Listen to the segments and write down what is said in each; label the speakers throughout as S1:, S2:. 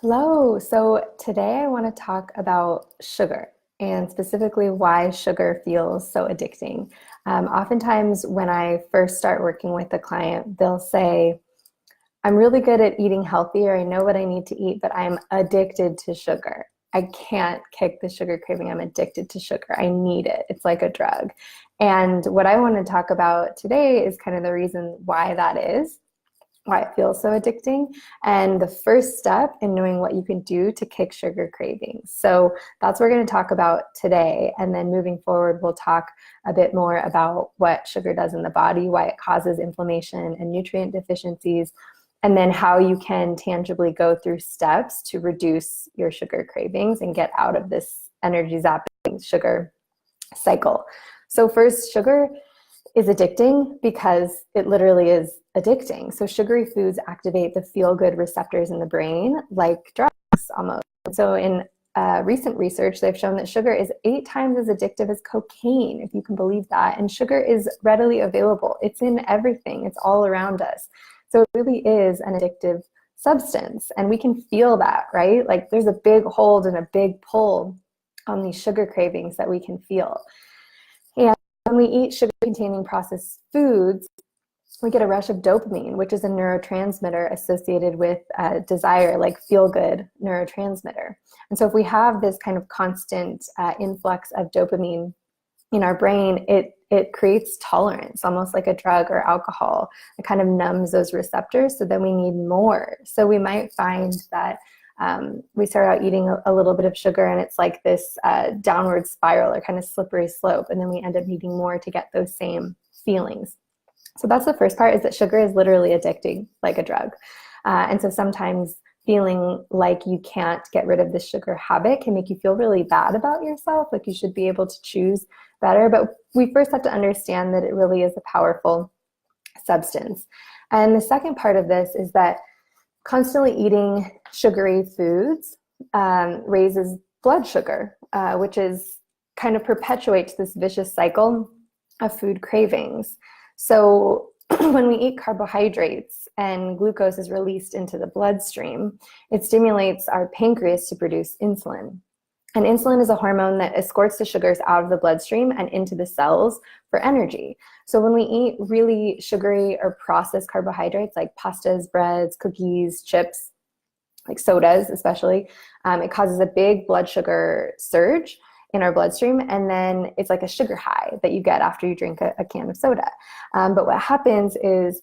S1: Hello. So today I want to talk about sugar and specifically why sugar feels so addicting. Oftentimes, when I first start working with a client, they'll say, I'm really good at eating healthy, or I know what I need to eat, but I'm addicted to sugar. I can't kick the sugar craving. I'm addicted to sugar. I need it. It's like a drug. And what I want to talk about today is kind of the reason why that is, why it feels so addicting, and the first step in knowing what you can do to kick sugar cravings. So that's what we're going to talk about today. And then moving forward, we'll talk a bit more about what sugar does in the body, why it causes inflammation and nutrient deficiencies, and then how you can tangibly go through steps to reduce your sugar cravings and get out of this energy zapping sugar cycle. So first, sugar is addicting because it literally is addicting. So sugary foods activate the feel-good receptors in the brain like drugs almost. So in recent research, they've shown that sugar is 8 times as addictive as cocaine, if you can believe that. And sugar is readily available. It's in everything. It's all around us. So it really is an addictive substance. And we can feel that, right? Like there's a big hold and a big pull on these sugar cravings that we can feel. And when we eat sugar-containing processed foods, we get a rush of dopamine, which is a neurotransmitter associated with desire, like feel-good neurotransmitter. And so if we have this kind of constant influx of dopamine in our brain, it creates tolerance, almost like a drug or alcohol. It kind of numbs those receptors, so then we need more. So we might find that we start out eating a little bit of sugar, and it's like this downward spiral or kind of slippery slope, and then we end up needing more to get those same feelings. So that's the first part, is that sugar is literally addicting like a drug. And so sometimes feeling like you can't get rid of the sugar habit can make you feel really bad about yourself, like you should be able to choose better. But we first have to understand that it really is a powerful substance. And the second part of this is that constantly eating sugary foods raises blood sugar, which is kind of perpetuates this vicious cycle of food cravings. So when we eat carbohydrates and glucose is released into the bloodstream, it stimulates our pancreas to produce insulin. And insulin is a hormone that escorts the sugars out of the bloodstream and into the cells for energy. So when we eat really sugary or processed carbohydrates like pastas, breads, cookies, chips, like sodas especially, it causes a big blood sugar surge in our bloodstream, and then it's like a sugar high that you get after you drink a can of soda. But what happens is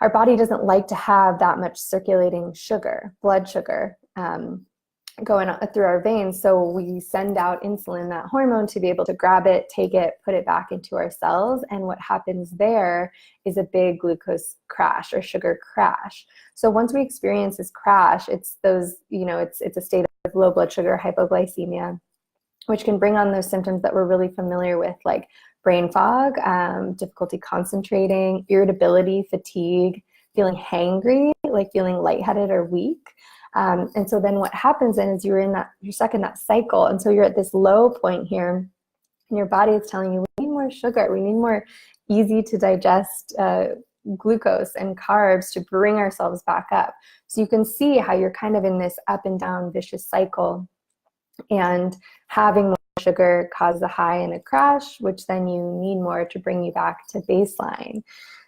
S1: our body doesn't like to have that much circulating sugar, blood sugar, going through our veins. So we send out insulin, that hormone, to be able to grab it, take it, put it back into our cells. And what happens there is a big glucose crash or sugar crash. So once we experience this crash, it's those, it's a state of low blood sugar, hypoglycemia, which can bring on those symptoms that we're really familiar with, like brain fog, difficulty concentrating, irritability, fatigue, feeling hangry, like feeling lightheaded or weak. And so then what happens then is you're stuck in that cycle. And so you're at this low point here, and your body is telling you, we need more sugar. We need more easy to digest glucose and carbs to bring ourselves back up. So you can see how you're kind of in this up and down vicious cycle. And having more sugar causes a high and a crash, which then you need more to bring you back to baseline.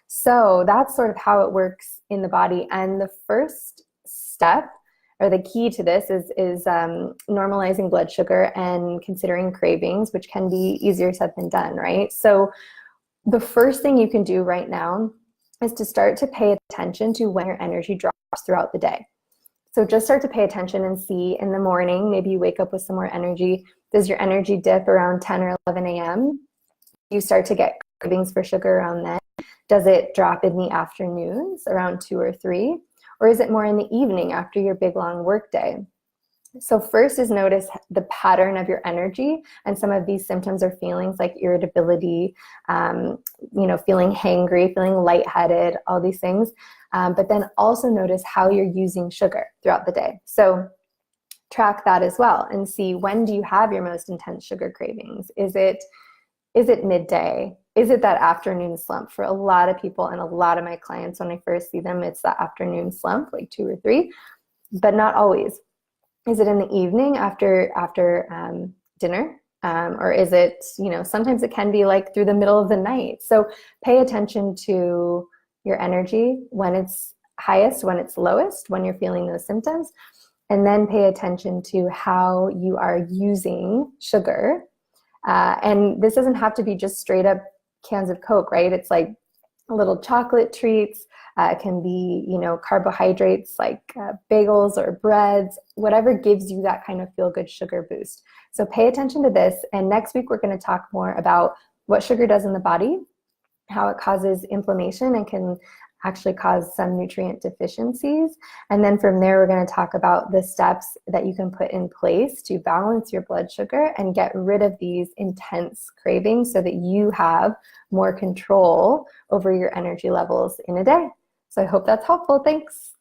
S1: So that's sort of how it works in the body. And the first step, or the key to this, is normalizing blood sugar and considering cravings, which can be easier said than done, right? So the first thing you can do right now is to start to pay attention to when your energy drops throughout the day. So just start to pay attention and see in the morning, maybe you wake up with some more energy. Does your energy dip around 10 or 11 a.m.? You start to get cravings for sugar around then. Does it drop in the afternoons around 2 or 3? Or is it more in the evening after your big long work day? So first is notice the pattern of your energy, and some of these symptoms or feelings like irritability, feeling hangry, feeling lightheaded, all these things. But then also notice how you're using sugar throughout the day. So track that as well and see, when do you have your most intense sugar cravings? Is it midday? Is it that afternoon slump? For a lot of people and a lot of my clients, when I first see them, it's that afternoon slump, like 2 or 3, but not always. Is it in the evening after dinner? Or is it, sometimes it can be like through the middle of the night. So pay attention to your energy when it's highest, when it's lowest, when you're feeling those symptoms. And then pay attention to how you are using sugar. And this doesn't have to be just straight up cans of Coke, right? It's like little chocolate treats. It can be, carbohydrates like bagels or breads, whatever gives you that kind of feel good sugar boost. So pay attention to this. And next week, we're going to talk more about what sugar does in the body, how it causes inflammation and can actually cause some nutrient deficiencies. And then from there, we're going to talk about the steps that you can put in place to balance your blood sugar and get rid of these intense cravings so that you have more control over your energy levels in a day. So I hope that's helpful. Thanks.